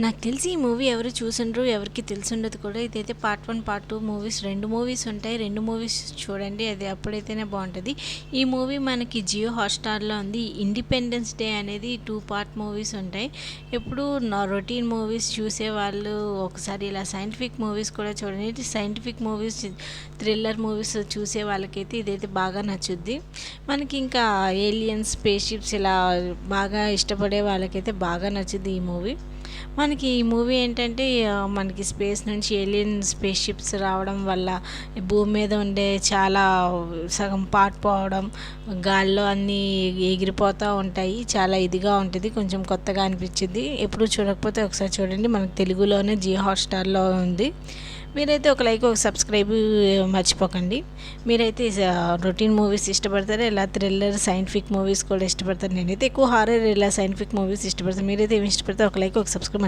నాకు తెలిసి ఈ మూవీ ఎవరు చూసుండ్రు, ఎవరికి తెలిసుండదు కూడా. ఇదైతే పార్ట్ 1, పార్ట్ 2 మూవీస్ 2 మూవీస్ ఉంటాయి. 2 మూవీస్ చూడండి. అది అప్పుడైతేనే బాగుంటుంది. ఈ మూవీ మనకి జియో హాట్‌స్టార్‌లో ఉంది. ఇండిపెండెన్స్ డే అనేది 2 పార్ట్ మూవీస్ ఉంటాయి. ఎప్పుడు రొటీన్ మూవీస్ చూసేవాళ్ళు ఒకసారి ఇలా సైంటిఫిక్ మూవీస్ కూడా చూడండి. సైంటిఫిక్ మూవీస్, థ్రిల్లర్ మూవీస్ చూసే వాళ్ళకైతే ఇదైతే బాగా నచ్చుద్ది. మనకి ఇంకా ఏలియన్స్, స్పేస్ షిప్స్ ఇలా బాగా ఇష్టపడే వాళ్ళకైతే బాగా నచ్చుద్ది ఈ మూవీ. మనకి ఈ మూవీ ఏంటంటే మనకి స్పేస్ నుంచి ఏలియన్ స్పేస్ షిప్స్ రావడం వల్ల భూమి మీద ఉండే చాలా సగం పార్ట్ పోవడం, గాల్లో అన్నీ ఎగిరిపోతూ ఉంటాయి. చాలా ఇదిగా ఉంటుంది. కొంచెం కొత్తగా అనిపించింది. ఎప్పుడు చూడకపోతే ఒకసారి చూడండి. మనకు తెలుగులోనే జియో హాట్‌స్టార్‌లో ఉంది. మీరైతే ఒక లైక్, ఒక సబ్స్క్రైబ్ మర్చిపోకండి. మీరైతే రొటీన్ మూవీస్ ఇష్టపడతారా, ఇలా థ్రిల్లర్ సైంటిఫిక్ మూవీస్ కూడా ఇష్టపడతారు? నేనైతే ఎక్కువ హారర్, ఇలా సైంటిఫిక్ మూవీస్ ఇష్టపడతాను. మీరైతే ఏమి ఇష్టపడతారు? ఒక లైక్, ఒక సబ్స్క్రైబ్